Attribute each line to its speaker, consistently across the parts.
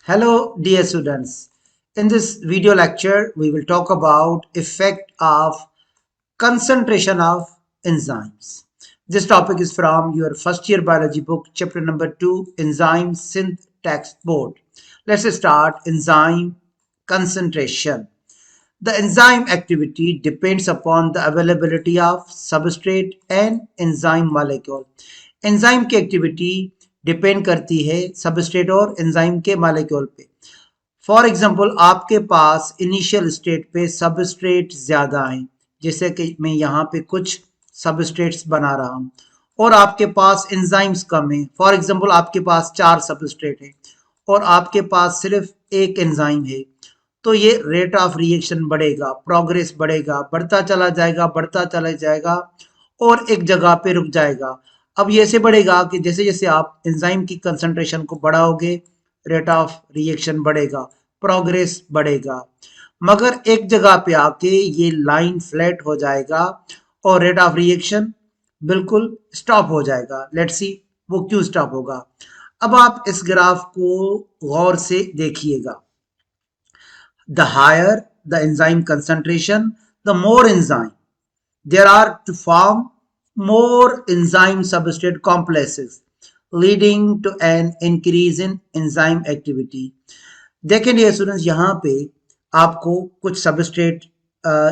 Speaker 1: Hello dear students. In this video lecture we will talk about effect of concentration of enzymes. This topic is from your first year biology book chapter number 2 enzyme synth text board. Let's start enzyme concentration. The enzyme activity depends upon the availability of substrate and enzyme molecule. Enzyme की activity depend करती है substrate और enzyme के molecule पे। For example आपके पास initial state पे substrate ज़्यादा है, जैसे कि मैं यहाँ पे कुछ सबस्ट्रेट्स बना रहा हूँ, और आपके पास एंजाइम्स कम है। फॉर एग्जांपल आपके पास 4 सबस्ट्रेट है और आपके पास सिर्फ एक एंजाइम है, तो ये रेट ऑफ रिएक्शन बढ़ेगा, प्रोग्रेस बढ़ेगा, बढ़ता चला जाएगा और एक जगह पे रुक जाएगा। अब ये ऐसे बढ़ेगा कि जैसे जैसे आप एंजाइम की कंसंट्रेशन को बढ़ाओगे रेट ऑफ रिएक्शन बढ़ेगा, प्रोग्रेस बढ़ेगा, मगर एक जगह पे आके ये लाइन फ्लैट हो जाएगा और रेट ऑफ रिएक्शन बिल्कुल स्टॉप हो जाएगा। लेट्स सी वो क्यों स्टॉप होगा। अब आप इस ग्राफ को गौर से देखिएगा। The higher the enzyme concentration, the more enzyme there are to form more enzyme substrate complexes, leading to an increase in enzyme activity. देखें डियर स्टूडेंट्स, यहाँ पे आपको कुछ सबस्ट्रेट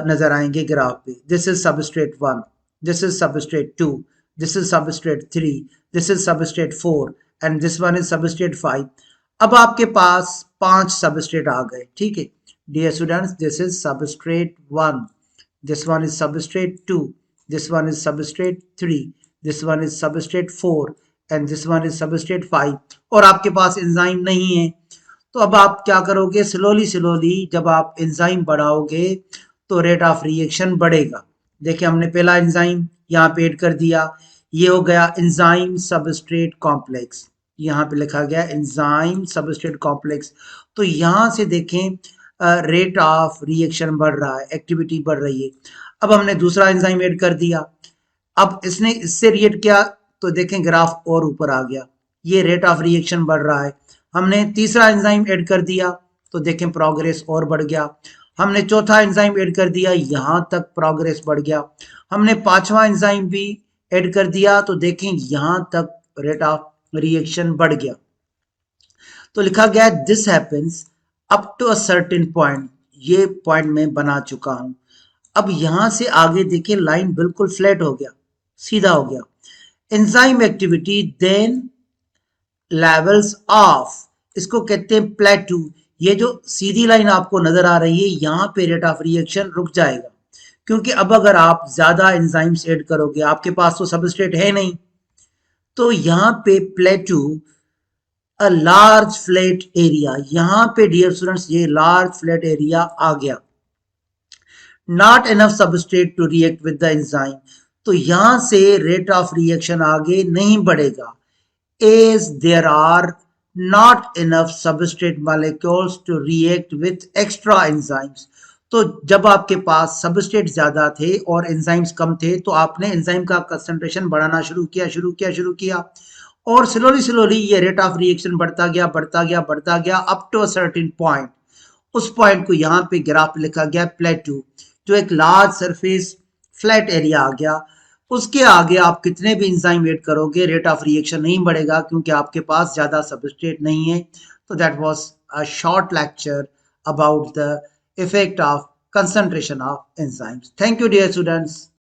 Speaker 1: नजर आएंगे ग्राफ पे। This is substrate 1, this is substrate 2, this is substrate 3, this is substrate 4 and this one is substrate 5। अब आपके पास 5 सबस्ट्रेट आ गए, ठीक है dear students. This is substrate 1, this one is substrate 2, this one is substrate 3, this one is substrate 4 and this one is substrate 5 और आपके पास enzyme नहीं है। तो अब आप क्या करोगे, स्लोली जब आप एंजाइम बढ़ाओगे तो रेट ऑफ रिएक्शन बढ़ेगा। देखिए हमने पहला एंजाइम यहाँ पे ऐड कर दिया, ये हो गया एंजाइम सबस्ट्रेट कॉम्प्लेक्स, यहाँ पे लिखा गया एंजाइम सबस्ट्रेट कॉम्प्लेक्स। तो यहाँ से देखें रेट ऑफ रिएक्शन बढ़ रहा है, एक्टिविटी बढ़ रही है। अब हमने दूसरा एंजाइम ऐड कर दिया, अब इसने इससे रिएक्ट किया तो देखें ग्राफ और ऊपर आ गया, ये रेट ऑफ रिएक्शन बढ़ रहा है। हमने तीसरा एंजाइम ऐड कर दिया तो देखें प्रोग्रेस और बढ़ गया। हमने चौथा एंजाइम ऐड कर दिया, यहाँ तक प्रोग्रेस बढ़ गया। हमने पांचवा एंजाइम भी ऐड कर दिया तो देखें यहाँ तक रेट ऑफ रिएक्शन बढ़ गया। तो लिखा गया this happens up to a certain point, ये पॉइंट मैं बना चुका हूं। अब यहां से आगे देखिए लाइन बिल्कुल फ्लैट हो गया, सीधा हो गया। Enzyme activity then levels of, इसको कहते हैं प्लेटू। ये जो सीधी लाइन आपको नजर आ रही है यहाँ पे रेट ऑफ रिएक्शन रुक जाएगा, क्योंकि अब अगर आप ज्यादा एंजाइम्स ऐड करोगे, आपके पास तो सबस्ट्रेट है नहीं, तो यहाँ पे plateau a large flat area, यहां पे डियर स्टूडेंट्स ये लार्ज फ्लैट एरिया आ गया। Not enough substrate to react with the enzyme, तो यहां से रेट ऑफ रिएक्शन आगे नहीं बढ़ेगा, as there are not enough substrate molecules to react with extra enzymes. तो जब आपके पास सबस्ट्रेट ज्यादा थे और एंजाइम्स कम थे तो आपने एंजाइम का कंसंट्रेशन बढ़ाना शुरू किया और स्लोली ये रेट ऑफ रिएक्शन बढ़ता गया up to a certain point. उस पॉइंट को यहाँ पे ग्राफ लिखा गया प्लेटू, जो एक लार्ज सरफेस फ्लैट एरिया आ गया। उसके आगे आप कितने भी एंजाइम ऐड करोगे रेट ऑफ रिएक्शन नहीं बढ़ेगा, क्योंकि आपके पास ज्यादा सबस्ट्रेट नहीं है। तो that was a short lecture about the effect of concentration of enzymes. Thank you dear students.